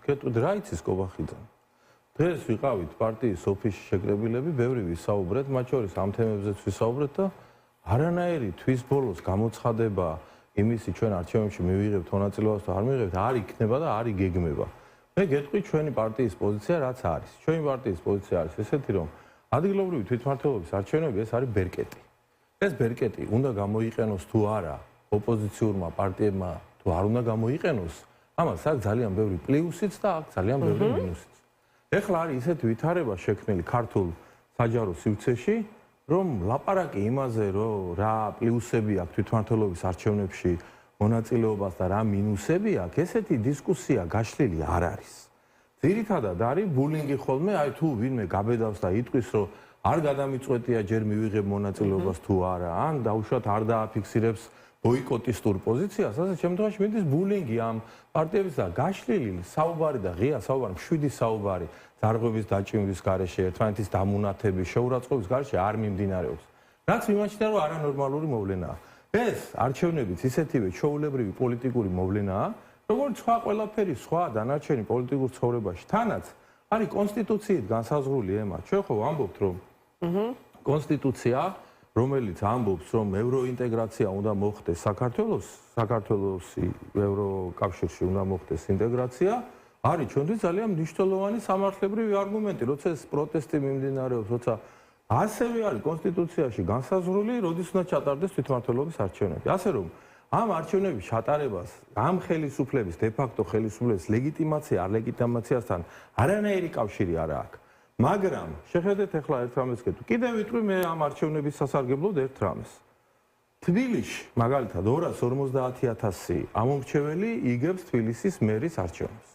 გეტყვით რა იცის კობახიძე? დღეს ვიყავით პარტიის ოფისში შეკრებილები, ბევრი ვისაუბრეთ, მათ შორის ამ თემებზეც ვისაუბრეთ და არანაირი თვის ბოლოს გამოცხადება იმისი ჩვენ არჩევნებში მივიღებთ მონაწილეობას თუ არ მივიღებთ არ იქნება და არ იგეგმება. მე გეტყვით ჩვენი პარტიის პოზიცია რაც არის. ჩვენი პარტიის პოზიცია არის ესეთი, რომ ადგილობრივი თვითმმართველობის არჩევნები ეს არის ბერკეტი. ეს ბერკეტი უნდა გამოიყენოს თუ არა ოპოზიციურმა პარტიებმა თუ არ უნდა გამოიყენოს, ამას აქვს ძალიან ბევრი პლუსიც და აქვს ძალიან ბევრი მინუსიც. ეხლა არის ისეთი ვითარება შექმნილი ქართულ საჯარო სივრცეში, რომ ლაპარაკი იმაზე, რომ რა პლუსები აქვს თვითმმართველობის არჩევნებში მონაწილეობას და რა მინუსები აქვს, ესეთი დისკუსია გაშლილი არ არის. ძირითადად არის ბულინგი ხოლმე, აი თუ ვინმე გაბედავს და იტყვის, რომ არ გადამიწყვეტია ჯერ მივიღებ მონაწილეობას თუ არა, ან დაუშვათ არ დააფიქსირებს ბოიკოტისტურ პოზიციას, ასე შემთხვევაში მიდის ბულინგი ამ პარტიების და გაშლილი საუბარი და ღია საუბარი, მშვიდი საუბარი ძარღვების დაჭიმვის გარეშე, ერთმანეთის დამუნათების, შეურაცხყოფის გარეშე არ მიმდინარეობს. რაც იმაჩნია, რომ არანორმალური მოვლენაა. ეს არჩევნებიც ისეთივე ჩვეულებრივი პოლიტიკური მოვლენაა, როგორც სხვა ყველაფერი სხვა დანარჩენი პოლიტიკურ ცხოვრებაში. თანაც არის კონსტიტუციით განსაზღვრული ემა. ჩვენ ხო ვამბობთ, რომ კონსტიტუცია რომელიც ამბობს, რომ ევროინტეგრაცია უნდა მოხდეს საქართველოსი ევროკავშირში უნდა მოხდეს ინტეგრაცია, არის ჩვენთვის ძალიან მნიშვნელოვანი სამართლებრივი არგუმენტი, როცა ეს პროტესტი მიმდინარეობს, როცა ასევე არის კონსტიტუციაში განსაზღვრული, როდის უნდა ჩატარდეს თვითმმართველობის არჩევნები. ასე რომ ამ არჩევნების ჩატარებას, ამ ხელისუფლების, დე-ფაქტო ხელისუფლების ლეგიტიმაცია, არ ლეგიტიმაციასთან არანაირი კავშირი არ აქვს. მაგრამ შეხედეთ ახლა ერთ რამეს გეტყვი. კიდევ ვიტყვი მე ამ არჩევნების სასარგებლოდ ერთ რამეს. თბილისში მაგალითად 250,000 ამომრჩეველი იგებს თბილისის მერის არჩევნებს.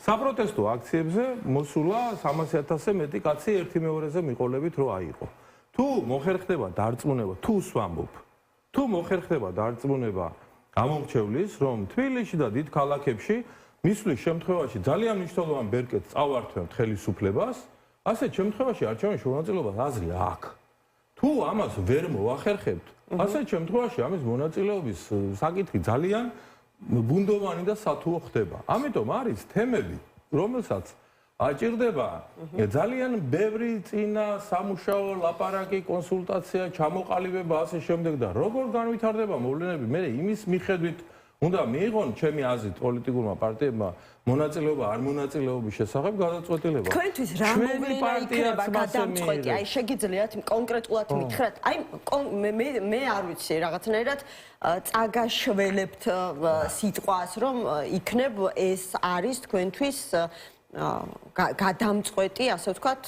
საპროტესტო აქციებზე მოსულა 300,000-ზე მეტი კაცი ერთი მეორეზე მიყოლებით რო აიყო. თუ მოხერხდება დარწმუნება, თუ ვამბობ, თუ მოხერხდება დარწმუნება ამომრჩევლის, რომ თბილისში და დიდ ქალაქებში მისვლის შემთხვევაში ძალიან მნიშვნელოვან ბერკეტს წავართვევთ ხელისუფლებას, ასეთ შემთხვევაში არჩევნებში მონაწილეობას აზრი აქვს. თუ ამას ვერ მოახერხებთ, ასეთ შემთხვევაში ამის მონაწილეობის საკითხი ძალიან ბუნდოვანი და სათუო ხდება. ამიტომ არის თემები, რომელსაც აჭირდება ძალიან ბევრი წინა სამუშაო, ლაპარაკი, კონსულტაცია, ჩამოყალიბება ასე შემდეგ და როგორ განვითარდება მოვლენები, მე იმის მიხედვით უნდა მიიღონ ჩემი აზრით პოლიტიკურმა პარტიებმა მონაწილეობა არ მონაწილეობის შესახებ გადაწყვეტილება. თქვენთვის რა მოვლენა იქნება გადამწყვეტი? აი შეგიძლიათ კონკრეტულად მითხრათ? აი მე არ ვიცი რაღაცნაირად წაგაშველებთ სიტყვას, რომ იქნებ ეს არის თქვენთვის გადამწყვეტი, ასე ვთქვათ,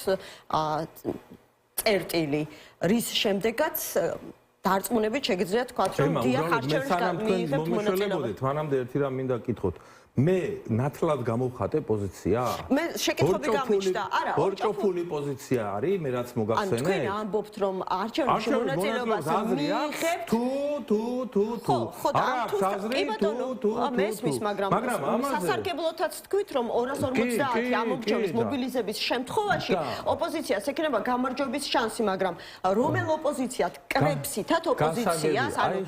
წერტილი, რის შემდეგაც დარწმუნებით შეგიძლიათ თქვათ, რომ დიახ არჩევნებში მიიღებთ მონაწილეობას. მანამდე ერთი რამ მინდა გკითხოთ. მე ნათლად გამოვხატე პოზიცია? მე შეკითხვები გამიჩნდა. არა, ორჭოფული პოზიცია არის, მე რაც მოგახსენე. ან თქვენ ამბობთ, რომ არჩევნებში მონაწილეობას მიიღებთ? თუ. არა, თუ. მესმის, მაგრამ სასარგებლოთაც თქვით, რომ 250 ამომრჩევლის მობილიზების შემთხვევაში ოპოზიციას ექნება გამარჯვების შანსი, მაგრამ რომელ ოპოზიციად კრებსითად ოპოზიციას, ანუ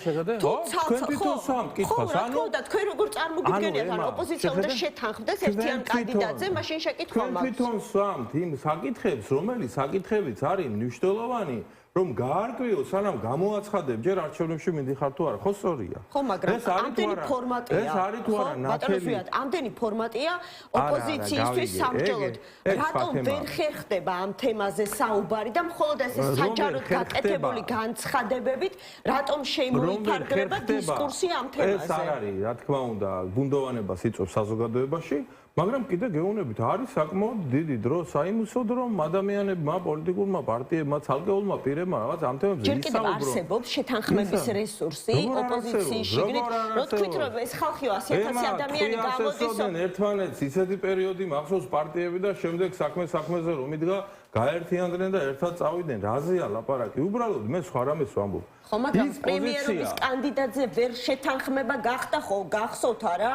თუ და თქვენ როგორ წარმოგიდგენიათ, ანუ ოპოზიცია უნდა შეთანხმდეს ერთიან კანდიდატზე, მაშინ შეკითხვა მაქვს. თვითონ სვამთ იმ საკითხებს, რომელიც საკითხებიც არის მნიშვნელოვანი, რომ გაარკვიო, სანამ გამოაცხადებ, ჯერ არჩევნებში მიდიხარ თუ არა, ხო სწორია. ხო, მაგრამ ამდენი ფორმატია. ეს არის თუ არა ნათელი? ამდენი ფორმატია ოპოზიციისთვის სამჭოლოდ. რატომ ვერ ხერხდება ამ თემაზე საუბარი და მხოლოდ ეს საჯაროდ გაკეთებული განცხადებებით, რატომ შემოიფარგლება დისკურსი ამ თემაზე? ეს არ არის, რა თქმა უნდა, ბუნდოვანებას იწვევს საზოგადოებაში. მაგრამ კიდე გეუბნებით, არის საკმაოდ დიდი დრო საიმუსოდ, რომ ადამიანებმა, პოლიტიკურმა პარტიებმა, ცალკეულმა პირებმა რაღაც ამ თემებზე ისაუბრო. ჯერ კიდევ არსებობს შეთანხმების რესურსი ოპოზიციის შიგნით, რო თქვით, რომ ეს ხალხი 100,000 ადამიანი გამოდის. ერთმანეთს ისეთი პერიოდი მახსოვს პარტიები და შემდეგ საქმეზე რომ იდგა, გაერთიანდნენ და ერთად წავიდნენ. რაზეა ლაპარაკი? უბრალოდ მე სხვა რამეს ვამბობ. ხო, მაგრამ პრემიერობის კანდიდატზე ვერ შეთანხმება გახდა ხო, გახსოვთ არა?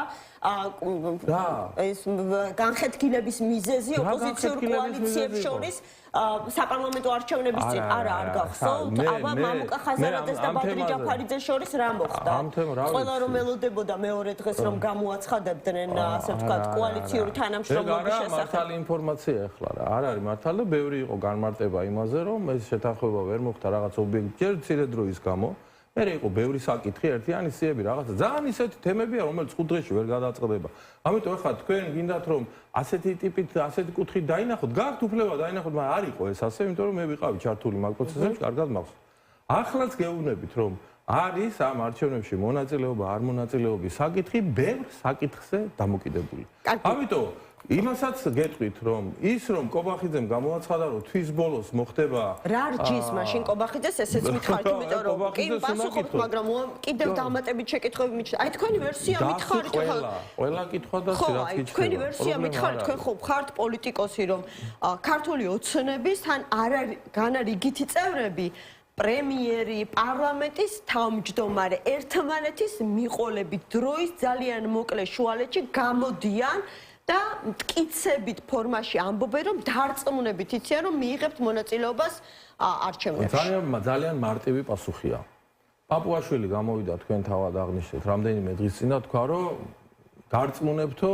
ეს განხეთქილების მიზეზი ოპოზიციურ კოალიციებს შორის საპარლამენტო არჩევნების წინ არ გახსოვთ? აბა მამუკა ხაზარაძეს და ბადრი ჯაფარიძეს შორის რა მოხდა? ყველა რომ ელოდებოდა მეორე დღეს რომ გამოაცხადებდნენ ასე ვთქვათ კოალიციური თანამშრომლობის შესახებ. მართალი ინფორმაცია ახლა რა. არ არის მართალი და ბევრი იყო განმარტება იმაზე რომ ეს შეთანხმება ვერ მოხდა რაღაც ობიექტი ჯერ მცირე დროის გამო. მე იყო ბევრი საკითხი, ერთიანი სიები რაღაცა. ძალიან ისეთი თემებია, რომელიც 5 დღეში ვერ გადაწყდება. ამიტომ ახლა თქვენ გინდათ რომ ასეთი ტიპით, ასეთი კუთხით დაინახოთ, გაქვთ უფლება დაინახოთ, მაგრამ არ იყო ეს ასე, იმიტომ რომ მე ვიყავი ჩართული მაგ პროცესებში, კარგად მახსოვს. ახლაც გეუბნებით რომ არის ამ არჩევნებში მონაწილეობა, არ მონაწილეობის საკითხი ბევრ საკითხზე დამოკიდებული. ამიტომ იმასაც გეტყვით რომ ის რომ კობახიძემ გამოაცხადა რომ თვის ბოლოს მოხდება რა რჯის მაშინ კობახიძეს ესეც მითხარით იმიტომ რომ კი პასუხობთ მაგრამ კიდევ დამატებით შეკითხვები მიჩნდა აი თქვენი ვერსია მითხარით ყველა კითხვა და რაც კი თქვენი ვერსია მითხარით თქვენ ხო ხართ პოლიტიკოსი რომ ქართული ოცნების თან არ არის განა რიგითი წევრები პრემიერი პარლამენტის თავმჯდომარე ერთმანეთის მიყოლებით დროის ძალიან მოკლე შუალედში გამოდიან და მტკიცებით ფორმაში ამბობენ რომ დარწმუნებით იციან რომ მიიღებთ მონაწილეობას არჩევნებში. ძალიან მარტივი პასუხია. პაპუაშვილი გამოვიდა თქვენ თავად აღნიშნეთ რამდენიმე დღის წინ და თქვა რომ დარწმუნებთო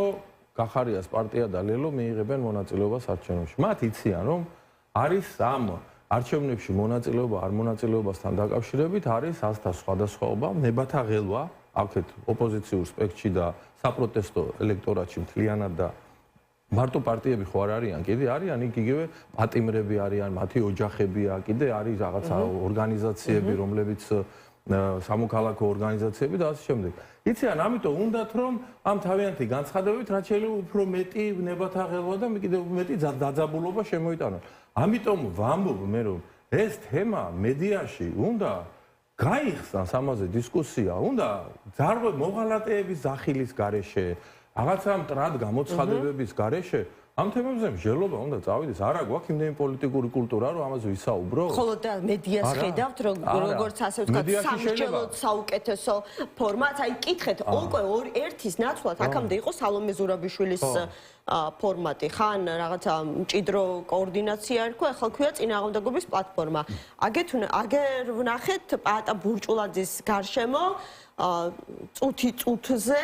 გახარიას პარტია და ლელო მიიღებენ მონაწილეობას არჩევნებში. მათ იციან რომ არის ამ არჩევნებში მონაწილეობა არ მონაწილეობასთან დაკავშირებით არის ასთა სხვადასხვაობა, ნებათა ღელვა აქეთ ოპოზიციურ სპექტრში და საპროტესტო ელექტორატში მთლიანად და მარტო პარტიები ხო არ არიან, კიდე არიან იქ იგივე პატიმრები არიან, მათი ოჯახებია, კიდე არის რაღაცა ორგანიზაციები, რომლებიც სამოქალაქო ორგანიზაციები და ასე შემდეგ. იციან, ამიტომ უნდათ რომ ამ თავიანთი განცხადებებით რაც შეიძლება უფრო მეტი ნებათა ღელვა და კიდევ მეტი დაძაბულობა შემოიტანონ. ამიტომ ვამბობ მე რომ ეს თემა მედიაში უნდა გაიხსნას ამაზე დისკუსია, უნდა მოღალატეების ზახილის გარეშე, რაღაცა მტრად გამოცხადებების გარეშე ამ თემებზე მსჯელობა უნდა წავიდეს. არა გვაქვს იმდენი პოლიტიკური კულტურა, რომ ამაზე ვისაუბრო. ხოლო და მედიას ხედავთ, როგორც ასე ვთქვათ, სამსჯელო საუკეთესო ფორმატს, აი კითხეთ, უკვე ერთის ნაცვლად აქამდე იყო სალომე ზურაბიშვილის ფორმატი, ხან რაღაცა მჭიდრო კოორდინაცია ერქვა, ახლა ქვია წინააღმდეგობის პლატფორმა. აგერ ვნახეთ პაატა ბურჭულაძის გარშემო წუთი წუთზე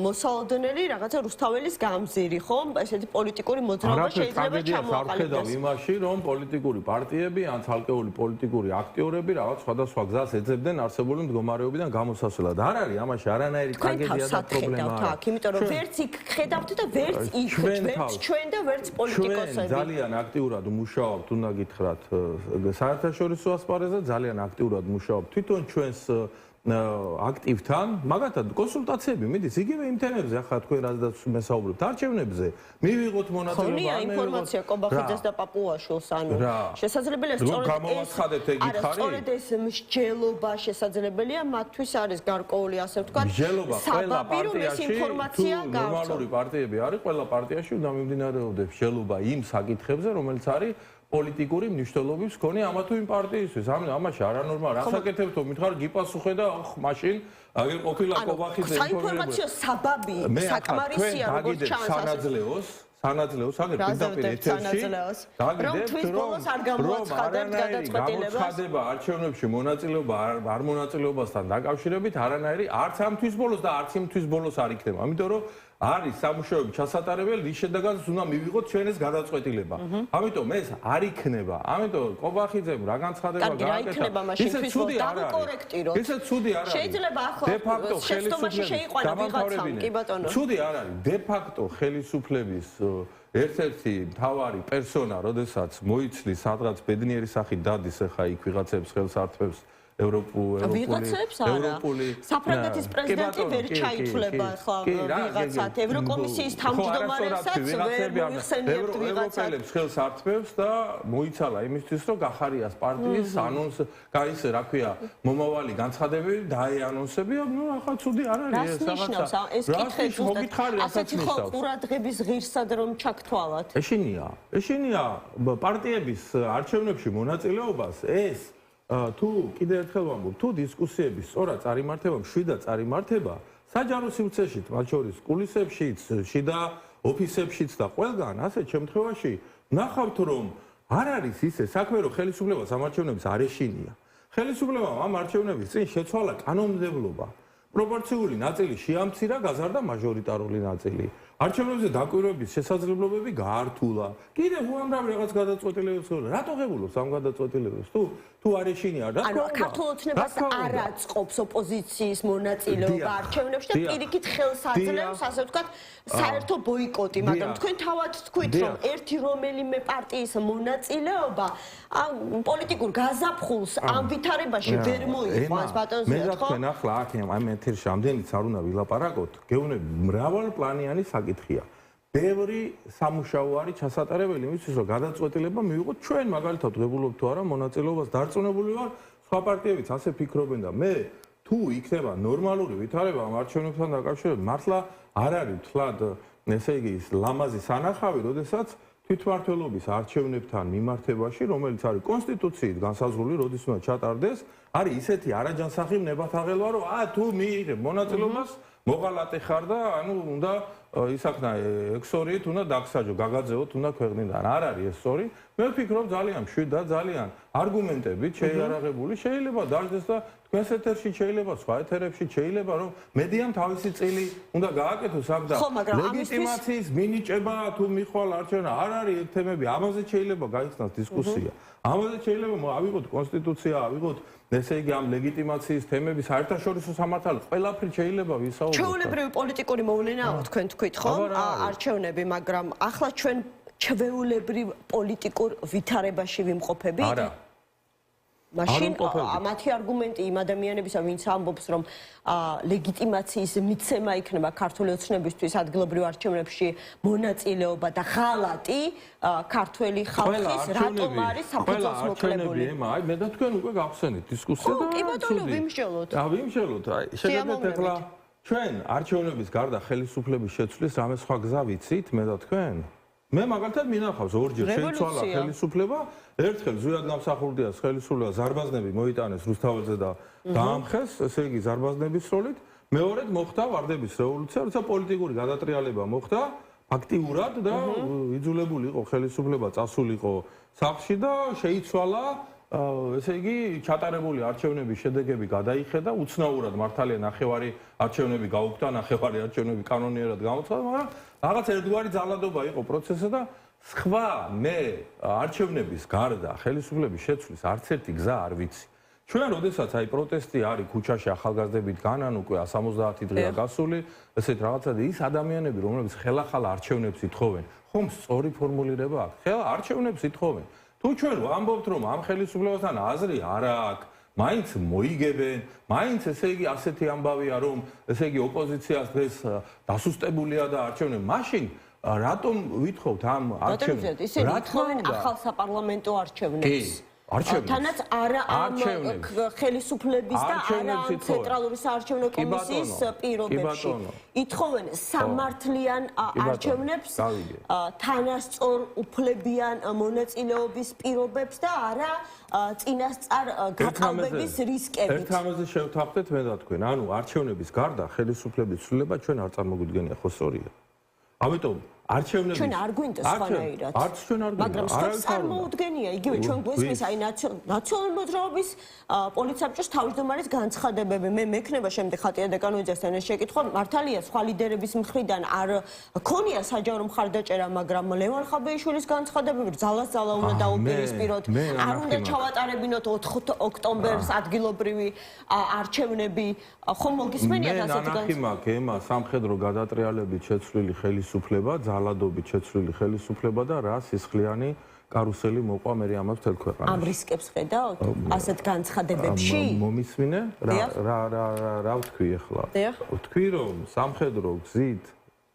მოსალოდნელი რაღაცა რუსთაველის გამზირი, ხო? ესეთი პოლიტიკური მოძრაობა შეიძლება ჩამოაყალიბდეს. იმაში, რომ პოლიტიკური პარტიები ან ცალკეული პოლიტიკური აქტიორები რაღაც სხვადასხვა გზას ეძებდნენ არსებული მდგომარეობიდან გამოსასვლელად. არ არის ამაში არანაირი ტრაგედია და პრობლემა. აქ, იმიტომ რომ ვერც იქ ხედავთ და ვერც იქ, ვერც ჩვენ და ვერც პოლიტიკოსები. ძალიან აქტიურად მუშაობთ, უნდა გითხრათ, საერთაშორისო ასპარეზზე ძალიან აქტიურად მუშაობთ თვითონ ჩვენს აქტივთან, მაგათად კონსულტაციები მიდის იგივე იმ თემებზე, ახლა თქვენ რაზეც მესაუბრებთ, არჩევნებზე, მივიღოთ მონაწილეობა, ხონია ინფორმაცია კობახიძეს და პაპუაშვილს, ანუ შესაძლებელია სწორედ ეს მსჯელობა შესაძლებელია მათთვის არის გარკვეული ასე ვთქვათ, საბაბი რომ ეს ინფორმაცია გავრცელდეს. ნორმალური პარტიები არის, ყველა პარტიაში უნდა მიმდინარეობდეს მსჯელობა იმ საკითხებზე, რომელიც არის პოლიტიკური მნიშვნელობის მქონე ამა თუ იმ პარტიისთვის. ამაში არანორმალია. რასაკეთებთო მითხარ გიპასუხე და მაშინ აგერ ყოფილა კობახიძე საინფორმაციო საბაბი საკმარისია როგორც ჩანს სანაძლეოს აგერ პირდაპირ ეთერში დაგიდებთ რომ არ გამოაცხადებთ გადაწყვეტილებას გამოცხადება არჩევნებში მონაწილეობა არ მონაწილეობასთან დაკავშირებით არანაირი არც ამ თვის ბოლოს და არც იმ თვის ბოლოს არ იქნება. ამიტომ რომ არის სამუშაოები ჩასატარებელი, რის შედეგადაც უნდა მივიღოთ ჩვენ ეს გადაწყვეტილება. ამიტომ ეს არ იქნება. ამიტომ კობახიძემ რა განცხადება გააკეთა. ისე ცუდი არ არის. ისე ცუდი არ არის. შეიძლება ახლა შეცდომაში შეიყვანა ვიღაცამ, კი ბატონო. ცუდი არ არის. დე ფაქტო ხელისუფლების ერთ-ერთი მთავარი პერსონა, როდესაც მოიცლი სადღაც ბედნიერი სახით დადის ახლა იქ ვიღაცებს ხელს ართვებს ვიღაცებს არა. საფრანგეთის პრეზიდენტი ვერ ჩაითვლება ახლა ვიღაცად. ევროკომისიის თავმჯდომარესაც ვერ მოიხსენიებთ ვიღაცად. ევროპელებს ხელს ართვებს და მოიცალა იმისთვის, რომ გახარიას პარტიის ანონს, გაის რა ქვია, მომავალი განცხადებები დაეანონსებია, ნუ ახლა ცუდი არ არის ეს რაღაცა. ეს კითხეთ ზუსტად ასეთი ხო ყურადღების ღირსად რომ ჩაგთვალათ. ეშინია პარტიების არჩევნებში მონაწილეობას ეს თუ კიდე ერთხელ ვამბობ, თუ დისკუსიები სწორად წარიმართება, მშვიდად წარიმართება, საჯარო სივრცეშიც, მათ შორის კულისებშიც, შიდა ოფისებშიც და ყველგან, ასეთ შემთხვევაში ნახავთ, რომ არ არის ისე საქმე, რომ ხელისუფლებას ამ არჩევნების არ ეშინია. ხელისუფლებამ ამ არჩევნების წინ შეცვალა კანონმდებლობა. პროპორციული ნაწილი შეამცირა, გაზარდა მაჟორიტარული ნაწილი. არჩევნებზე დაკვირვების შესაძლებლობები გაართულა. კიდევ უამრავ რაღაც გადაწყვეტილებებს ხდება. რატო ღებულობს ამ გადაწყვეტილებებს? თუ არ ეშინია, რა თქმა უნდა. ქართულ ოცნებას არ აწყობს ოპოზიციის მონაწილეობა არჩევნებში და პირიქით ხელს აძლევს, ასე ვთქვათ, საერთო ბოიკოტი, მაგრამ თქვენ თავად თქვით, რომ ერთი რომელიმე პარტიის მონაწილეობა პოლიტიკურ გაზაფხულს ამ ვითარებაში ვერ მოიყვანს, ბატონო ზეა, ხო? მე რა თქვენ ახლა აქ ამ ეთერში ამდენიც არ უნდა ვილაპარაკოთ, გეუბნები მრავალპლანიანი საკითხია. ბევრი სამუშაო არის ჩასატარებელი იმისთვის, რომ გადაწყვეტილება მივიღოთ ჩვენ, მაგალითად, ღებულობ თუ არა მონაწილეობას დარწმუნებული ვარ, სხვა პარტიებიც ასე ფიქრობენ და მე თუ იქნება ნორმალური ვითარება ამ არჩევნებთან დაკავშირებით, მართლა არ არის თლად, ესე იგი, ლამაზი სანახავი, როდესაც თვითმმართველობის არჩევნებთან მიმართებაში, რომელიც არის კონსტიტუციით განსაზღვრული, როდის უნდა ჩატარდეს, არის ისეთი არაჯანსაღი ნებათაღელვა, რომ თუ მიიღებ მონაწილეობას, მოღალატე ხარ და ანუ უნდა ისახნა ექსორიით უნდა დაგსაჯო, გაგაძეოთ უნდა ქვეყნიდან. არ არის ეს სწორი. მე ვფიქრობ ძალიან მშვიდად, ძალიან არგუმენტებით შეიარაღებული შეიძლება დაждდეს და თქვენს ეთერში შეიძლება, სხვა ეთერებში შეიძლება, რომ მედიამ თავისი წილი უნდა გააკეთოს აქ და ლეგიტიმაციის მინიჭება თუ მიხვალ არჩევნა არ არის ეგ თემები, ამაზე შეიძლება გაიხსნას დისკუსია. ამაზე შეიძლება ავიღოთ კონსტიტუცია, ავიღოთ ესე იგი ამ ლეგიტიმაციის თემები საერთაშორისო სამართალი ყველაფრით შეიძლება ვისაუბროთ. ჩვეულებრივი პოლიტიკური მოვლენაა თქვენ თქვით, ხო? არჩევნები, მაგრამ ახლა ჩვენ ჩვეულებრივ პოლიტიკურ ვითარებაში ვიმყოფებით? არა. მაშინ მათი არგუმენტი იმ ადამიანებისა, ვინც ამბობს, რომ ლეგიტიმაციის მიცემა იქნება ქართული ოცნებისთვის ადგილობრივ არჩევნებში მონაწილეობა და ღალატი ქართველი ხალხის რატომ არის საფუძველს მოკლებული? აი მე და თქვენ უკვე გავხსენეთ დისკუსია და კი ბატონო, ვიმსჯელოთ. ვიმსჯელოთ. აი შეგიძლიათ ახლა ჩვენ არჩევნების გარდა ხელისუფლების შეცვლის რამე სხვა გზა ვიცით მე და თქვენ? მე მაგალითად მინახავს ორჯერ შეიცვალა ხელისუფლება, ერთხელ ზვიად გამსახურდიას ხელისუფლება ზარბაზნები მოიტანეს რუსთაველზე და დაამხეს, ესე იგი ზარბაზნების სროლით, მეორედ მოხდა ვარდების რევოლუცია, როცა პოლიტიკური გადატრიალება მოხდა აქტიურად და იძულებული იყო ხელისუფლება წასულიყო სახლში და შეიცვალა ესე იგი ჩატარებული არჩევნების შედეგები გადაიხედა, უცნაურად მართალია ნახევარი არჩევნები გაუქმდა, ნახევარი არჩევნები კანონიერად გამოცხადდა, მაგრამ რაღაც ერთგვარი ძალადობა იყო პროცესზე და სხვა მე არჩევნების გარდა ხელისუფლების შეცვლის არც ერთი გზა არ ვიცი. ჩვენ როდესაც აი პროტესტი არის ქუჩაში ახალგაზრდებით განან უკვე 70 დღეა გასული, ესეთ რაღაცა და ის ადამიანები, რომლებიც ხელახალ არჩევნებს ითხოვენ, ხომ სწორი ფორმულირება აქვს? ხელა არჩევნებს ითხოვენ. თუ ჩვენ ვამბობთ, რომ ამ ხელისუფლებასთან აზრი არ აქვს, მაინც მოიგებენ, მაინც ესე იგი ასეთი ამბავია, რომ ესე იგი ოპოზიციას დღეს დასუსტებულია და არჩევნები, მაშინ რატომ ვითხოვთ ამ არჩევნებს? ისინი ითხოვენ ახალ საპარლამენტო არჩევნებს. თანაც არა ამ ხელისუფლების და არა ამ ცენტრალური საარჩევნო კომისიის პირობებში. ითხოვენ სამართლიან არჩევნებს, თანასწორ უფლებიან მონაწილეობის პირობებს და არა წინასწარ გაყალბების რისკებით. ერთ ამაზე შევთანხმდეთ მე და თქვენ, ანუ არჩევნების გარდა ხელისუფლების ცვლილება ჩვენ არ წარმოგვიდგენია, ხო სწორია? ამიტომ არჩევნების ჩვენ არ გვინდა სხვანაირად. არც ჩვენ არ გვინდა. მაგრამ სწორს წარმოუდგენია, იგივე ჩვენ გვესმის აი ნაციონალური მოძრაობის პოლიცსაბჭოს თავმჯდომარის განცხადებები. მე მექნება შემდეგ ხატია დეკანოიძესთან ეს შეკითხვა, მართალია სხვა ლიდერების მხრიდან არ ქონია საჯარო მხარდაჭერა, მაგრამ ლევან ხაბეიშვილის განცხადებები ძალას-ძალა უნდა დაუპირისპიროთ. არ უნდა ჩავატარებინოთ 4 ოქტომბერს ადგილობრივი არჩევნები. ხომ მოგისმენიათ ასეთი განცხადება? ემა სამხედრო გადატრიალებით შეცვლილი ხელისუფლება, ძალადობით შეცვლილი ხელისუფლება და რა სისხლიანი კარუსელი მოყვა მე ამას მთელ ქვეყანაში. ამ რისკებს ხედავთ ასეთ განცხადებებში? მომისმინე, რა ვთქვი ახლა? ვთქვი რომ სამხედრო გზით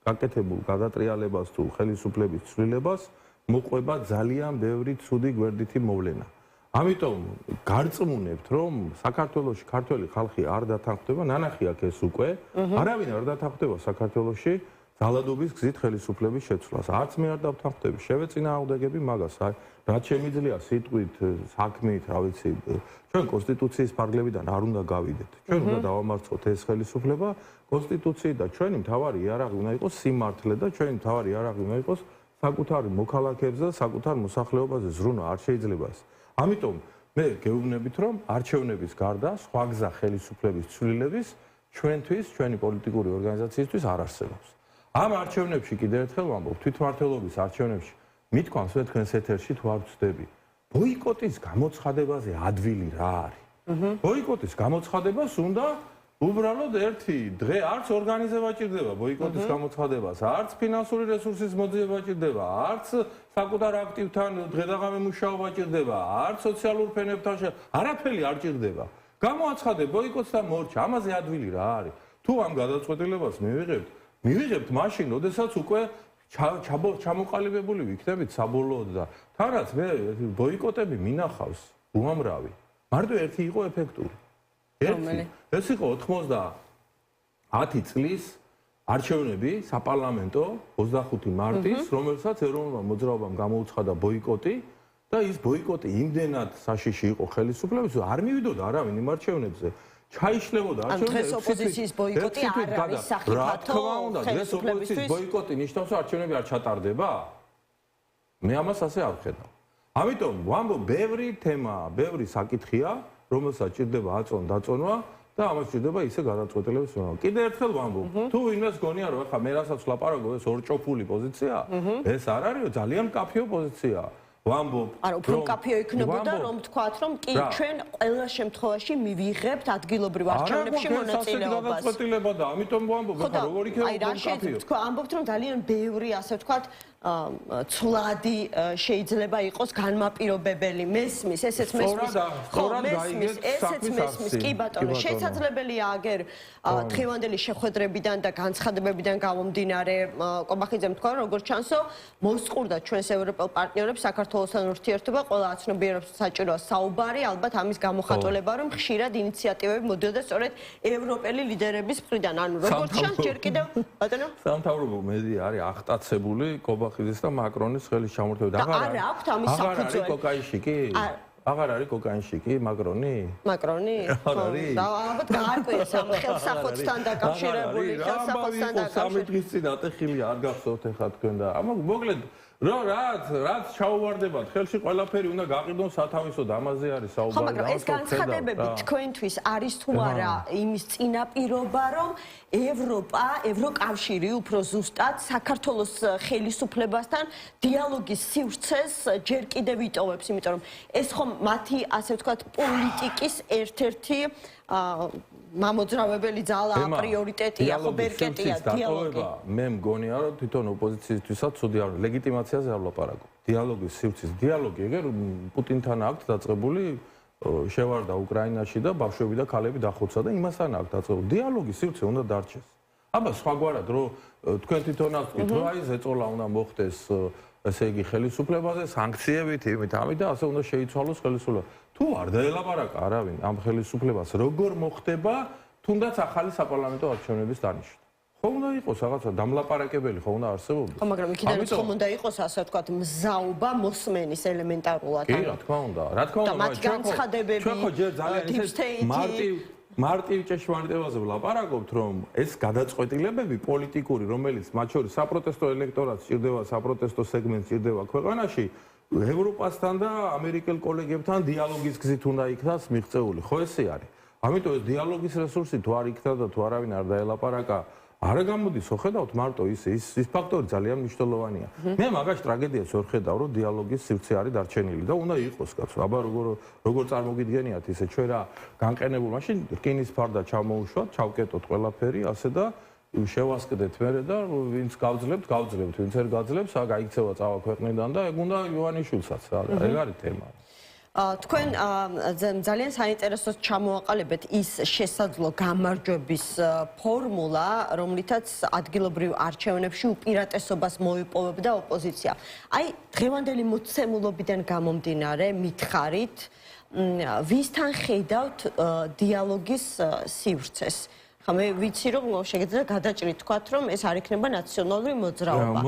გაკეთებულ გადატრიალებას თუ ხელისუფლების ცვლილებას მოყვება ძალიან ბევრი ცუდი გვერდითი მოვლენა. ამიტომ გარწმუნებთ რომ საქართველოში ქართველი ხალხი არ დათანხმდება, ნანახი აქვს ეს უკვე, არავინ არ დათანხმდება საქართველოში ძალადობის გზით ხელისუფლების შეცვლას. არც მე არ დავთანხმდები შევეწინააღმდეგები მაგას. რაც შემიძლია სიტყვით, საქმით, რა ვიცი, ჩვენ კონსტიტუციის ფარგლებიდან არ უნდა გავიდეთ. ჩვენ უნდა დავამარცხოთ ეს ხელისუფლება, კონსტიტუცია და ჩვენი მთავარი იარაღი უნდა იყოს სიმართლე და ჩვენი მთავარი იარაღი უნდა იყოს საკუთარი მოქალაქეებზე და საკუთარ მოსახლეობაზე ზრუნვა. არ შეიძლება ეს. ამიტომ მე გეუბნებით, რომ არჩევნების გარდა სხვა გზა ხელისუფლების ცვლილების ჩვენთვის, ჩვენი პოლიტიკური ორგანიზაციისთვის არ არსებობს. ამ არჩევნებში კიდევ ერთხელ ვამბობ, თვითმმართველობის არჩევნებში მithქვამს მე თქვენს ეთერში თუ არ ვწდები. ბოიკოტის გამოცხადებაზე ადვილი რა არის? ბოიკოტის გამოცხადებას უნდა უბრალოდ ერთი დღე არც ორგანიზება ჭირდება ბოიკოტის გამოცხადებას, არც ფინანსური რესურსის მოძიება ჭირდება, არც საკუთარ აქტივთან დღე-დაღამე მუშაობა ჭირდება, არც სოციალურ ფენებთან არაფერი არ ჭირდება. გამოაცხადე ბოიკოტს და მორჩა, ამაზე ადვილი რა არის? თუ ამ გადაწყვეტილებას მივიღებთ მაშინ, როდესაც უკვე ჩამოყალიბებული ვიქნებით საბოლოოდ და თანაც მე ბოიკოტები მინახავს უამრავი. მარტო ერთი იყო ეფექტური. ეს იყო 90 წლის არჩევნები საპარლამენტო 25 მარტის, რომელსაც ეროვნულმა მოძრაობამ გამოუცხადა ბოიკოტი და ის ბოიკოტი იმდენად საშიში იყო ხელისუფლების, რომ არ მივიდოდა არავინ იმ არჩევნებზე. ჩაიშლებოდა არჩევნებში. დღეს ოპოზიციის ბოიკოტი არ არის სახიფათო ხელისუფლების ბოიკოტი ნიშნავს, რომ არჩევნები არ ჩატარდება? მე ამას ასე არ ვხედავ. ამიტომ ვამბობ, ბევრი თემა, ბევრი საკითხია, რომელსაც ჭირდება დაწონვა და ამას ჭირდება ისე გადაწყვეტილების მიღება. კიდევ ერთხელ ვამბობ, თუ ვინმეს გონია, რომ ახლა მე რასაც ვლაპარაკობ, ეს ორჭოფული პოზიცია, ეს არ არისო, ძალიან მკაფიო პოზიცია. ვამბობ, არა, უფრო მკაფიო იქნებოდა, რომ თქვათ, რომ კი ჩვენ ყველა შემთხვევაში მივიღებთ ადგილობრივ არჩევნებში მონაწილეობას. გადაწყვეტილება და ამიტომ ვამბობ, ახლა როგორ იქნება მკაფიო? თქვა, ამბობთ, რომ ძალიან ბევრი, ასე ვთქვათ, ცვლადი შეიძლება იყოს განმაპირობებელი. მესმის, ესეც მესმის. ესეც მესმის. კი ბატონო, შესაძლებელია აგერ დღევანდელი შეხვედრებიდან და განცხადებებიდან გამომდინარე, კობახიძემ თქვა, როგორც ჩანსო, მოსყურდა ჩვენს ევროპელ პარტნიორებს საქართველოსთან ურთიერთობა, ყველა აცნობიერებს საჭიროა საუბარი, ალბათ ამის გამოხატულება, რომ ხშირად ინიციატივები მოდიოდა სწორედ ევროპელი ლიდერების მხრიდან. ანუ როგორც ჩანს, ჯერ კიდევ ბატონო, სამთავრობო მედია არის აღტაცებული კობახიძის და მაკრონის ხელის ჩამორთმევით. აღარ აქვს ამის საფუძველი. არის კოკაინშიკი? აღარ არის კოკაინშიკი მაკრონი? მაკრონი? და ალბათ გაარკვიეს ამ ხელსაყოთთან დაკავშირებული, ხელსაყოთთან დაკავშირებული. სამი დღის წინ ატეხილია, არ გახსოვთ ახლა თქვენ და მოკლედ რაც ჩაუვარდებათ ხელში ყველაფერი უნდა გაყიდონ სათავისო და ამაზე არის საუბარი. ხო, მაგრამ ეს განცხადებები თქვენთვის არის თუ არა იმის წინაპირობა, რომ ევროპა, ევროკავშირი უფრო ზუსტად საქართველოს ხელისუფლებასთან დიალოგის სივრცეს ჯერ კიდევ იტოვებს, იმიტომ რომ ეს ხომ მათი, ასე ვთქვათ, პოლიტიკის ერთ-ერთი მამოძრავებელი ძალა, პრიორიტეტია, ხო ბერკეტია დიალოგი. მე მგონია, რომ თვითონ ოპოზიციისთვისაც ცუდი არ ლეგიტიმაციაზე არ ვლაპარაკობ. დიალოგის სივრცის დიალოგი, ეგერ პუტინთან აქვს დაწყებული შევარდა უკრაინაში და ბავშვები და ქალები დახოცა და იმასთან აქვს დაწყებული. დიალოგის სივრცე უნდა დარჩეს. აბა სხვაგვარად რომ თქვენ თვითონაც თქვით, რომ აი ზეწოლა უნდა მოხდეს, ესე იგი ხელისუფლებაზე სანქციებით, იმით, ამით და ასე უნდა შეიცვალოს ხელისუფლება. თუ არ დაელაპარაკა არავინ ამ ხელისუფლებას, როგორ მოხდება თუნდაც ახალი საპარლამენტო არჩევნების დანიშვნა. ხო უნდა იყოს რაღაცა დამლაპარაკებელი, ხო უნდა არსებობდეს. ხო, მაგრამ იქიდან ხომ უნდა იყოს, ასე ვთქვათ, მზაობა მოსმენის ელემენტარულად. კი, რა თქმა უნდა. რა თქმა უნდა, მათი განცხადებები, ჩვენ ხო ჯერ ძალიან მარტივ ჭეშმარიტებაზე ვლაპარაკობთ, რომ ეს გადაწყვეტილებები პოლიტიკური, რომელიც მათ შორის საპროტესტო ელექტორატს ჭირდება, საპროტესტო სეგმენტს ჭირდება ქვეყანაში, ევროპასთან და ამერიკელ კოლეგებთან დიალოგის გზით უნდა იქნას მიღწეული. ხო ესე არის. ამიტომ ეს დიალოგის რესურსი თუ არ იქნა და თუ არავინ არ დაელაპარაკა, არ გამოდის, ხედავთ მარტო ის ფაქტორი ძალიან მნიშვნელოვანია. მე მაგაში ტრაგედიას ვერ ხედავ, რომ დიალოგის სივრცე არის დარჩენილი და უნდა იყოს, კაცო. აბა როგორ წარმოგიდგენიათ ისე ჩვენ რა განყენებულ მაშინ რკინის ფარდა ჩამოუშვათ, ჩავკეტოთ ყველაფერი, ასე და შევასკდეთ მერე და ვინც გავძლებთ, ვინც ვერ გაძლებს, გაიქცევა წავა ქვეყნიდან და ეგ უნდა ივანიშვილსაც რა. ეგ არის თემა. თქვენ ძალიან საინტერესოდ ჩამოაყალიბეთ ის შესაძლო გამარჯვების ფორმულა, რომლითაც ადგილობრივ არჩევნებში უპირატესობას მოიპოვებდა ოპოზიცია. აი, დღევანდელი მოცემულობიდან გამომდინარე, მითხარით, ვისთან ხედავთ დიალოგის სივრცეს? მე ვიცი რომ შეგიძლია გადაჭრით თქვათ რომ ეს არ იქნება ნაციონალური მოძრაობა.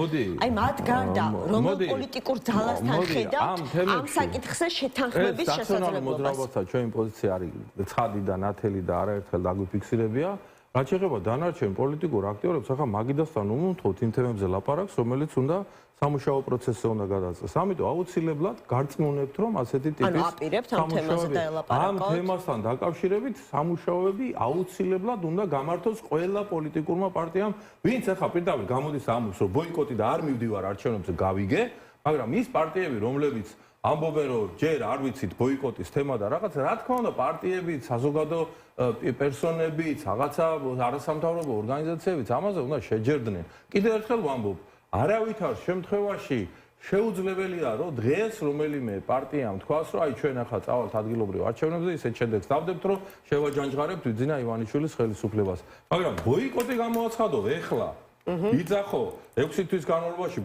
აი მათ გარდა რომელ პოლიტიკურ ძალასთან ხედავთ ამ საკითხზე შეთანხმების შესაძლებლობას. მოძრაობათა ჩვენი პოზიცია არის ცხადი და ნათელი და არაერთხელ დაგვიფიქსირებია. რაც შეეხება დანარჩენ პოლიტიკურ აქტიორებს, ახლა მაგიდასთან უმუნთხოვთ იმ თემებზე ლაპარაკს, რომელიც უნდა სამუშაო პროცესზე უნდა გადაწყდეს. ამიტომ აუცილებლად გარწმუნებთ, რომ ასეთი ტიპის ამ თემასთან დაკავშირებით სამუშაოები აუცილებლად უნდა გამართოს ყველა პოლიტიკურმა პარტიამ, ვინც ახლა პირდაპირ გამოდის ამბობს, რომ ბოიკოტი და არ მივდივარ არჩევნებზე გავიგე, მაგრამ ის პარტიები, რომლებიც ამბობენ რომ ჯერ არ ვიცით ბოიკოტის თემა და რაღაც რა თქმა უნდა პარტიებიც, საზოგადო პერსონებიც, რაღაცა არასამთავრობო ორგანიზაციებიც ამაზე უნდა შეჯერდნენ. კიდევ ერთხელ ვამბობ, არავითარ შემთხვევაში შეუძლებელია რომ დღეს რომელიმე პარტიამ თქვას რომ აი ჩვენ ახლა წავალთ ადგილობრივ არჩევნებზე ისეთ შედეგს დავდებთ რომ შევაჯანჯღარებთ ვიძინა ივანიშვილის ხელისუფლებას. მაგრამ ბოიკოტი გამოაცხადო ეხლა იძახო 6 თვის განმავლობაში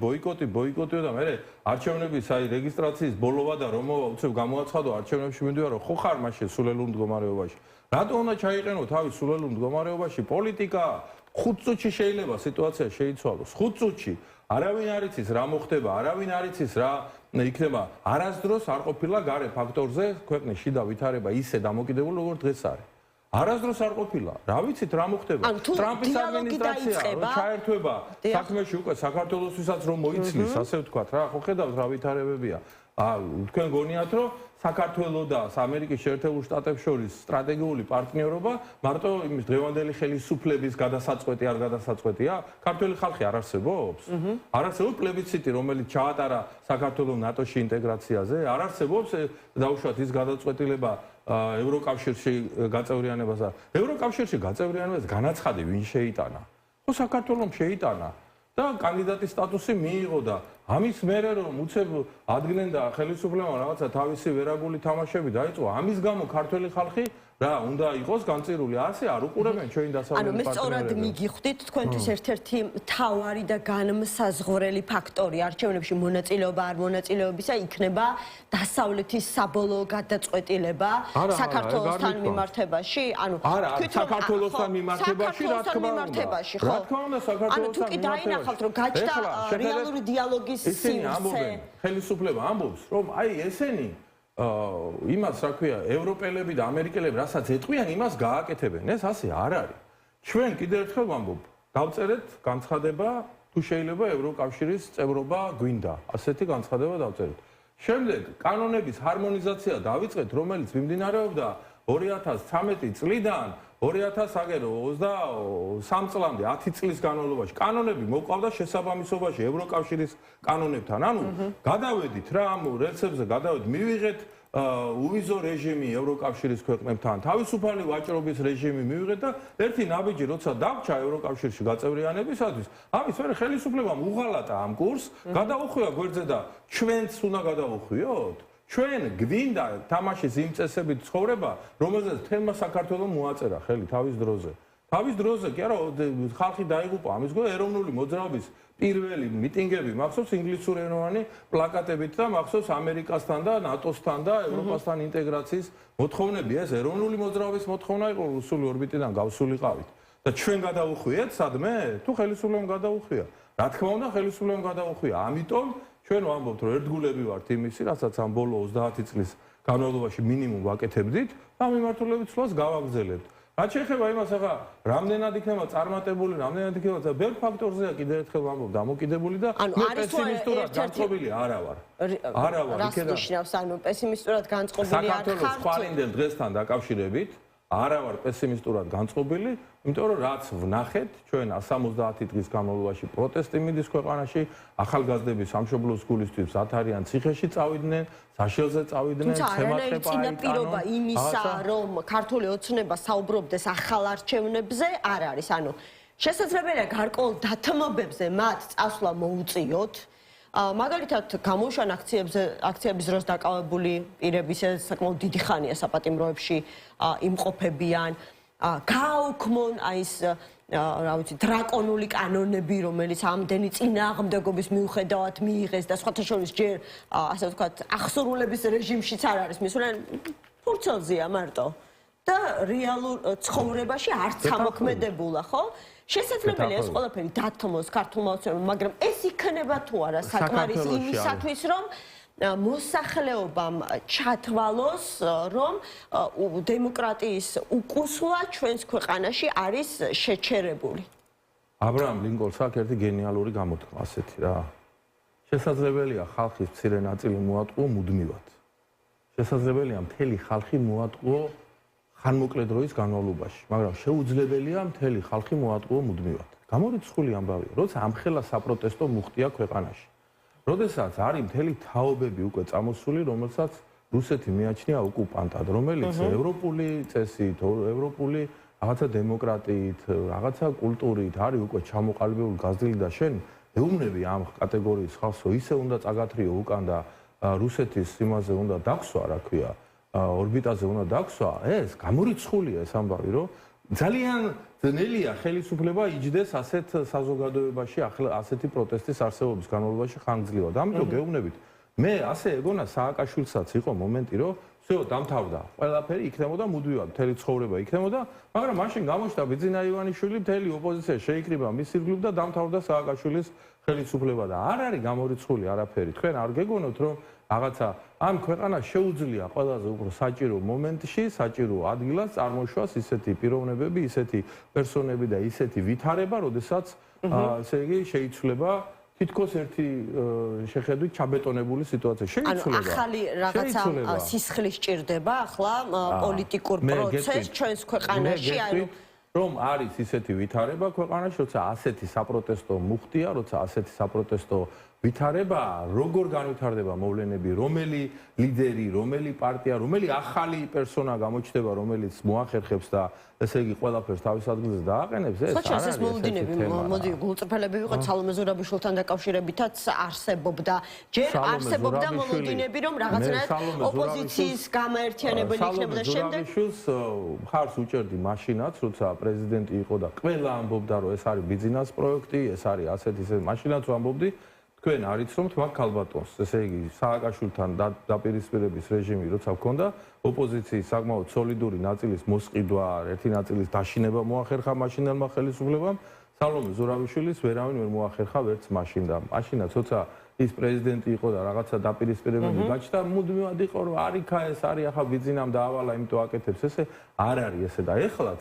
ბოიკოტიო და მე არჩევნების აი რეგისტრაციის ბოლოვა და რომოვა უცებ გამოაცხადო არჩევნებში მივდივარ რომ ხო ხარ მაშინ სულელურ მდგომარეობაში. რატო უნდა ჩაიყენო თავის სულელურ მდგომარეობაში პოლიტიკა 5 წუთში შეიძლება სიტუაცია შეიცვალოს 5 წუთში არავინ არ იცის რა მოხდება არავინ არ იცის რა იქნება არასდროს არ ყოფილა გარე ფაქტორზე ქვეყნის შიდა ვითარება ისე დამოკიდებული როგორც დღეს არის არასდროს არ ყოფილა რა ვიცით რა მოხდება ტრამპის ადმინისტრაცია რომ ჩაერთვება საქმეში უკვე საქართველოსთვისაც რომ მოიცლის ასე ვთქვათ რა ხო ხედავთ რა ვითარებებია თქვენ გონიათ რომ საქართველოს და ამერიკის შეერთებულ შტატებს შორის სტრატეგიული პარტნიორობა მარტო იმის დღევანდელი ხელისუფლების გადასაწყვეტი არ გადასაწყვეტია? ქართველი ხალხი არ არსებობს? არ არსებობს პლებიციტი, რომელიც ჩაატარა საქართველოს ნატოში ინტეგრაციაზე? არ არსებობს დაუშვათ ის გადაწყვეტილება ევროკავშირში გაწევრიანებასა. ევროკავშირში გაწევრიანებას განაცხადი ვინ შეიტანა? ხო საქართველოს შეიტანა და კანდიდატის სტატუსი მიიღო და ამის მერე რომ უცებ ადგენენ და ხელისუფლებამ რაღაცა თავისი ვერაგული თამაშები დაიწყო ამის გამო ქართველი ხალხი რა უნდა იყოს განწირული ასე არ უყურებენ ჩვენი დასავლელი პარტნიორები. ანუ მე სწორად მიგიხვდით თქვენთვის ერთ-ერთი მთავარი და განმსაზღვრელი ფაქტორი არჩევნებში მონაწილეობა არ მონაწილეობისა იქნება დასავლეთის საბოლოო გადაწყვეტილება საქართველოსთან მიმართებაში. ანუ თქვით რომ საქართველოსთან მიმართებაში რა თქმა უნდა საქართველოსთან ანუ თუ კი დაინახავთ რომ გაჩნდა რეალური დიალოგის ისინი ამბობენ ხელისუფლება ამბობს რომ აი ესენი იმას რა ქვია ევროპელები და ამერიკელები რასაც ეტყვიან იმას გააკეთებენ ეს ასე არ არის ჩვენ კიდევ ერთხელ ვამბობ დავწერეთ განცხადება თუ შეიძლება ევროკავშირის წევრობა გვინდა ასეთი განცხადება დავწერეთ შემდეგ კანონების ჰარმონიზაცია დავიწყეთ რომელიც მიმდინარეობდა 2013 წლიდან 2023 წლამდე 10 წლის განმავლობაში კანონები მოყვავდა შესაბამისობაში ევროკავშირის კანონებთან. ანუ გადავედით რა ამ რელსებზე გადავედით მივიღეთ უვიზო რეჟიმი ევროკავშირის ქვეყნებთან, თავისუფალი ვაჭრობის რეჟიმი მივიღეთ და ერთი ნაბიჯი როცა დაგჭა ევროკავშირში გაწევრიანებისათვის, ამის მერე ხელისუფლებამ უღალატა ამ კურსს, გადაუხვია გვერდზე და ჩვენც უნდა გადავუხვიოთ. ჩვენ გვინდა თამაშის იმ წესებით ცხოვრება, რომელზეც თემა საქართველოს მოაწერა ხელი თავის დროზე. თავის დროზე კი არა, ხალხი დაიღუპა ამის გამო ეროვნული მოძრაობის პირველი მიტინგები მახსოვს ინგლისურენოვანი პლაკატებით და მახსოვს ამერიკასთან და ნატოსთან და ევროპასთან ინტეგრაციის მოთხოვნები. ეს ეროვნული მოძრაობის მოთხოვნა იყო რუსული ორბიტიდან გავსულიყავით. და ჩვენ გადავუხვიეთ სადმე? თუ ხელისუფლებამ გადაუხვია. რა თქმა უნდა ხელისუფლებამ გადაუხვია. ამიტომ ჩვენ ვამბობთ რომ ერთგულები ვართ იმისი, რასაც ამ ბოლო 30 წლის განმავლობაში მინიმუმ ვაკეთებდით და მიმართულებით სვლას გავაგრძელებთ. რაც შეეხება იმას ახლა რამდენად იქნება წარმატებული, რამდენად იქნება ბევრ ფაქტორზეა კიდევ ერთხელ ვამბობ დამოკიდებული და მე პესიმისტურად განწყობილი არა ვარ. არა ვარ იქედან. რას ნიშნავს ანუ პესიმისტურად განწყობილი არ ხართ? საქართველოს ხვალინდელ დღესთან დაკავშირებით არა ვარ პესიმისტურად განწყობილი, იმიტომ რომ რაც ვნახეთ ჩვენ 170 დღის განმავლობაში პროტესტი მიდის ქვეყანაში, ახალგაზრდები სამშობლოს გულისთვის ათ არიან ციხეში წავიდნენ, საშელზე წავიდნენ, ცემატყეპა წინაპირობა იმისა, რომ ქართული ოცნება საუბრობდეს ახალ არჩევნებზე არ არის. ანუ შესაძლებელია გარკვეულ დათმობებზე მათ წასვლა მოუწიოთ. მაგალითად გამოუშან აქციების დროს დაკავებული პირების საკმაოდ დიდი ხანია საპატიმროებში იმყოფებიან გააუქმონ აი ეს რა ვიცი დრაკონული კანონები რომელიც ამდენი წინააღმდეგობის მიუხედავად მიიღეს და სხვათა შორის ჯერ ასე ვთქვათ ახსოვრულების რეჟიმშიც არ არის მისულან ფურცელზეა მარტო და რეალურ ცხოვრებაში არც ამოქმედებულა, ხო? შესაძლებელია ეს ყველაფერი დათმოს ქართულმა ოცნებამ, მაგრამ ეს იქნება თუ არა საკმარისი იმისათვის, რომ მოსახლეობამ ჩათვალოს, რომ დემოკრატიის უკუსვა ჩვენს ქვეყანაში არის შეჩერებული. აბრაამ ლინკოლნს აქვს ერთი გენიალური გამოთქმა ასეთი რა. შესაძლებელია ხალხის მცირე ნაწილი მოატყუო მუდმივად. შესაძლებელია მთელი ხალხი მოატყუო ხანმოკლე დროის განმავლობაში, მაგრამ შეუძლებელია მთელი ხალხი მოატყუო მუდმივად. გამორიცხული ამბავია, როცა ამხელა საპროტესტო მუხტია ქვეყანაში. როდესაც არის მთელი თაობები უკვე წამოსული, რომელსაც რუსეთი მიაჩნია ოკუპანტად, რომელიც ევროპული წესით, ევროპული რაღაცა დემოკრატიით, რაღაცა კულტურით არის უკვე ჩამოყალიბებული, გაზრდილი და შენ ეუბნები ამ კატეგორიის ხალხს, ისე უნდა წაგათრიო უკან და რუსეთის იმაზე უნდა დაქსვა, რა ქვია, ორბიტაზე უნდა დაქსვა, ეს გამორიცხულია ეს ამბავი, რომ ძალიან ძნელია ხელისუფლება იჯდეს ასეთ საზოგადოებაში, ასეთი პროტესტის არსებობის განმავლობაში ხანგრძლივად. ამიტომ გეუბნებით, მე ასე ეგონა სააკაშვილსაც იყო მომენტი, რომ всё დამთავრდა. ყველაფერი იქნებოდა მუდმივად, მთელი ცხოვრება იქნებოდა, მაგრამ მაშინ გამოჩნდა ბიძინა ივანიშვილი, მთელი ოპოზიცია შეიკრიბა მის ირგვლივ და დამთავრდა სააკაშვილის ხელისუფლება და არ არის გამორიცხული არაფერი. თქვენ არ გეგონოთ, რომ რაღაცა ამ ქვეყანას შეუძლია ყველაზე უფრო საჭირო მომენტში, საჭირო ადგილას წარმოშვას ისეთი პიროვნებები, ისეთი პერსონები და ისეთი ვითარება, როდესაც ესე იგი შეიცვლება თითქოს ერთი შეხედვით ჩაბეტონებული სიტუაცია. შეიცვლება. ანუ ახალი რაღაცა სისხლის ჭირდება ახლა პოლიტიკურ პროცესს ჩვენს ქვეყანაში, ანუ რომ არის ისეთი ვითარება ქვეყანაში, როცა ასეთი საპროტესტო მუხტია, როცა ასეთი საპროტესტო ვითარება, როგორ განვითარდება მოვლენები, რომელი ლიდერი, რომელი პარტია, რომელი ახალი პერსონა გამოჩნდება, რომელიც მოახერხებს და ესე იგი ყველაფერს თავის ადგილზე დააყენებს, ეს არ არის მოლოდინები, მოდი გულწრფელები ვიყოთ სალომე ზურაბიშვილთან დაკავშირებითაც არსებობდა. ჯერ არსებობდა მოლოდინები, რომ რაღაცნაირად ოპოზიციის გამაერთიანებელი იქნებოდა შემდეგ. ზურაბიშვილს მხარს უჭერდი მაშინაც, როცა პრეზიდენტი იყო და ყველა ამბობდა, რომ ეს არის ბიზნეს პროექტი, ეს არის ასეთი ისე მაშინაც ვამბობდი. თქვენ არიცნობთ მაგ ქალბატონს, ესე იგი სააკაშვილთან დაპირისპირების რეჟიმი როცა ჰქონდა, ოპოზიციის საკმაოდ სოლიდური ნაწილის მოსყიდვა, ერთი ნაწილის დაშინება მოახერხა მაშინდელმა ხელისუფლებამ, სალომე ზურაბიშვილის ვერავინ ვერ მოახერხა ვერც მაშინ და მაშინაც როცა ის პრეზიდენტი იყო და რაღაცა დაპირისპირებები გაჩნდა, მუდმივად იყო რომ არიქა ეს არის ახლა ბიზნამ დაავალა, იმიტომ აკეთებს ესე, არ არის ესე და ეხლაც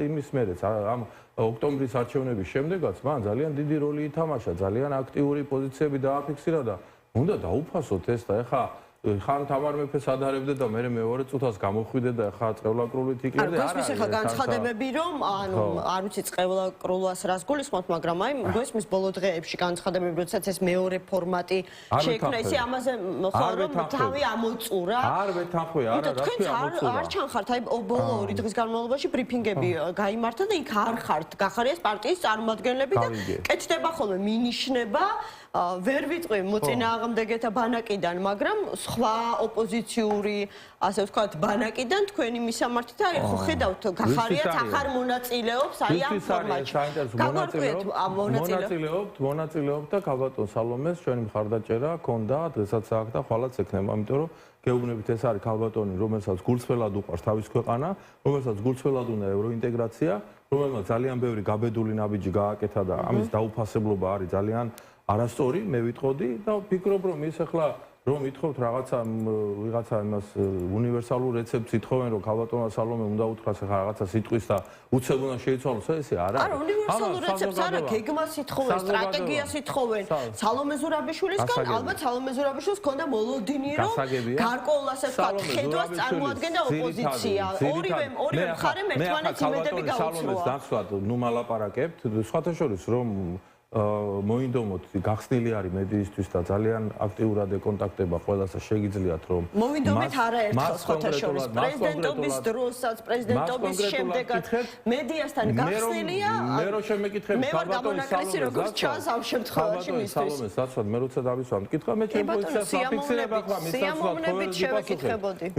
იმის მერეც ამ ოქტომბრის არჩევნების შემდეგაც მან ძალიან დიდი როლი ითამაშა, ძალიან აქტიური პოზიციები დააფიქსირა და უნდა დაუფასოთ ეს და ეხლა ხან თამარ მეფეს ადარებდე და მე მეორე წუთას გამოხვიდე და ეხლა წევლაკრულით იყირდე არ არის ახლა განცხადებები რომ ანუ არ ვიცი წევლაკრულას რას გულისხმობთ მაგრამ აი გვესმის ბოლო დღეებში განცხადებები როდესაც ეს მეორე ფორმატი შეიქმნა ისე ამაზე ხო რომ თავი ამოწურა არ ვეთანხმე არა რა თქმა უნდა არ ჩანხართ აი ბოლო 2 დღის განმავლობაში ბრიფინგები გაიმართა და იქ არ ხართ გახარიეს პარტიის წარმომადგენლები და კეთდება ხოლმე მინიშნება ვერ ვიტყვი მოწინააღმდეგეთა ბანაკიდან, მაგრამ სხვა ოპოზიციური, ასე ვთქვათ, ბანაკიდან თქვენი მისამართით არის, ხო ხედავთ, გახარიათ ახარ მონაწილეობს აი ამ ფორმატში. მონაწილეობთ და ქალბატონ სალომეს ჩვენი მხარდაჭერა ჰქონდა, დღესაც აქ და ხვალაც ექნება, იმიტომ რომ გეუბნებით ეს არის ქალბატონი, რომელსაც გულწრფელად უყვარს თავის ქვეყანა, რომელსაც გულწრფელად უნდა ევროინტეგრაცია, რომელმაც ძალიან ბევრი გაბედული ნაბიჯი გააკეთა და ამის დაუფასებლობა არის ძალიან არასწორი, მე ვიტყოდი და ვფიქრობ, რომ ის ახლა რომ ითხოვთ ვიღაცა იმას უნივერსალურ რეცეპტს ითხოვენ, რომ ქალბატონმა სალომე უნდა უთხრას ახლა რაღაცა სიტყვის და უცებ უნდა შეიცვალოს, ესე არ არის. არა, უნივერსალურ რეცეპტს არა, გეგმას ითხოვენ, სტრატეგიას ითხოვენ. სალომე ზურაბიშვილისგან, ალბათ სალომე ზურაბიშვილს ჰქონდა მოლოდინი, რომ გარკვეულ ასე ვთქვათ, ხედვას წარმოადგენდა ოპოზიცია. ორივე მხარემ ერთმანეთს იმედები გაუწროა. სალომეს ნაცვლად ნუ მალაპარაკებთ, სხვათა შორის რომ მოინდომოთ გახსნილი არის მედიისთვის და ძალიან აქტიურად ეკონტაქტება ყველასა შეგიძლიათ რომ მოინდომეთ არაერთხელ სხვათა შორის პრეზიდენტობის დროსაც პრეზიდენტობის შემდეგაც მედიასთან გახსნილია მე რო შემეკითხები ქალბატონის როგორც ჩანს ამ შემთხვევაში მისთვის სალომეს საცვლად მე როცა დავისვამ მკითხვა მე ჩემ პოზიციას აფიქსირებ ახლა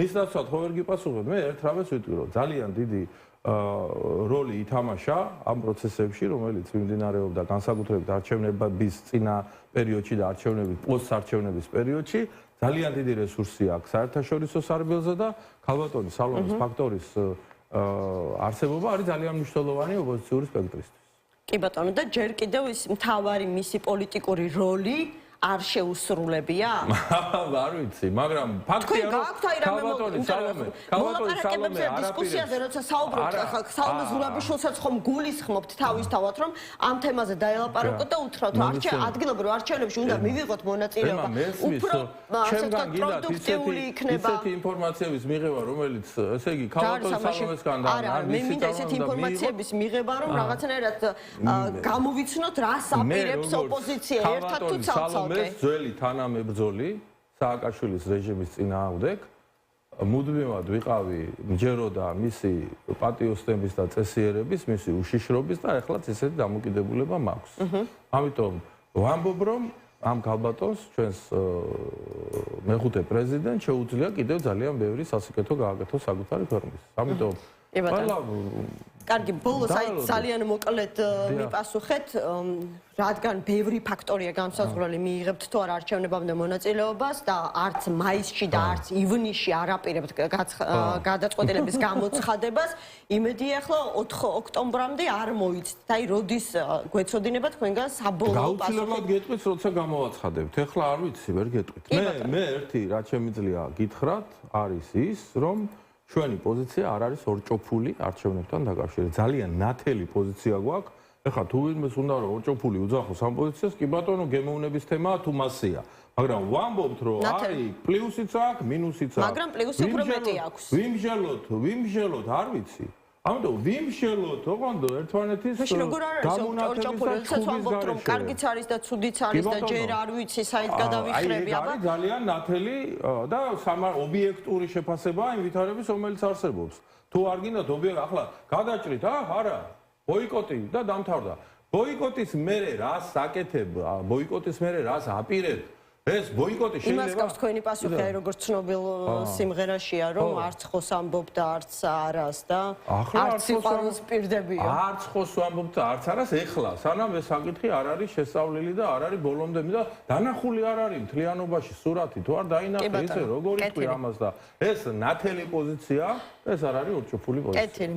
მის ნაცვლად ხო ვერ გიპასუხებ მე ერთ რამეს ვიტყვი რომ ძალიან დიდი როლი ითამაშა ამ პროცესებში, რომელიც მიმდინარეობდა განსაკუთრებით არჩევნების წინა პერიოდში და პოსტ-არჩევნების პერიოდში, ძალიან დიდი რესურსი აქვს საერთაშორისო სარბიელზე და ქალბატონის სალომეს ფაქტორის არსებობა არის ძალიან მნიშვნელოვანი ოპოზიციური სპექტრისთვის. კი ბატონო და ჯერ კიდევ ის მთავარი მისი პოლიტიკური როლი არ შეუსრულებია? არ ვიცი, მაგრამ ფაქტია რომ ქალბატონი სალომე დისკუსიაზე როცა საუბრობთ, ახლა სალომე ზურაბიშვილსაც ხომ გულისხმობთ თავისთავად რომ ამ თემაზე დაელაპარაკოთ და უთხრათ ადგილობრივ არჩევნებში უნდა მივიღოთ მონაწილეობა. უფრო პროდუქტიული იქნება. ისეთი ინფორმაციების მიღება, რომელიც ესე იგი ქალბატონი სალომესგან და არა, მე მინდა ესეთი ინფორმაციების მიღება, რომ რაღაცნაირად გამოვიცნოთ, რას აპირებს ოპოზიცია ერთად თუ ცალ-ცალკე. ძველი თანამებრძოლი სააკაშვილის რეჟიმის წინააღმდეგ მუდმივად ვიყავი მჯეროდა მისი პატიოსნების და წესიერების, მისი უშიშრობის და ეხლაც ესეთი დამოკიდებულება მაქვს. ამიტომ ვამბობ, რომ ამ ქალბატონს ჩვენს მეხუთე პრეზიდენტს შეუძლია კიდევ ძალიან ბევრი სასიკეთო გააკეთოს საკუთარი ქვეყნის. ამიტომ კარგი, ბოლოს ძალიან მოკლედ მიპასუხეთ, რადგან ბევრი ფაქტორია განსაზღვრელი, მიიღებთ თუ არა არჩევნებამდე მონაწილეობას და არც მაისში და არც ივნისში არ აპირებთ გადაწყვეტილების გამოცხადებას. იმედია, ახლა 4 ოქტომბრამდე არ მოიცით. აი, როდის გვეცოდინება თქვენგან საბოლოო პასუხი? გაუცილებლად გეტყვით, როცა გამოვაცხადებთ. ახლა არ ვიცი, ვერ გეტყვით. მე ერთი რაც შემიძლია გითხრათ, არის ის, რომ ჩვენი პოზიცია არ არის ორჭოფული არჩევნებთან დაკავშირებით. ძალიან ნათელი პოზიცია გვაქვს. ეხლა თუ ვინმეს უნდა რომ ორჭოფული უძახოს ამ პოზიციას, კი ბატონო, გემოვნების თემაა თუ მასია. მაგრამ ვამბობთ, რომ არის პლუსიც აქვს, მინუსიც აქვს. მაგრამ პლუსი უფრო მეტი აქვს. ვიმშელოთ, არ vicი. ამიტომ ვიმშელოთ, ოღონდ ერთმანეთის გამონათების ვამბობთ, რომ კარგიც არის და ცუდიც არის და ჯერ არ ვიცი, საით გადავიხრები, აბა. არის ძალიან ნათელი და ობიექტური შეფასება იმ ვითარების, რომელიც არსებობს. თუ არ გინდათ ობიექტი, ახლა გადაჭრით, არა. ბოიკოტი და დამთავრდა. ბოიკოტის მერე რას აკეთებ? ბოიკოტის მერე რას აპირებ? ეს ბოიკოტი შეიძლება იმას გავს თქვენი პასუხი, აი როგორც ცნობილ სიმღერაშია, რომ არც ხოს ამბობ და არც არას და არც სიყვარულს პირდებია. არც ხოს ვამბობ და არც არას ეხლა, სანამ ეს საკითხი არ არის შესწავლილი და არ არის ბოლომდე და დანახული არ არის მთლიანობაში სურათი, თუ არ დაინახე ისე როგორ იყვი ამას და ეს ნათელი პოზიცია, ეს არ არის ორჭოფული პოზიცია.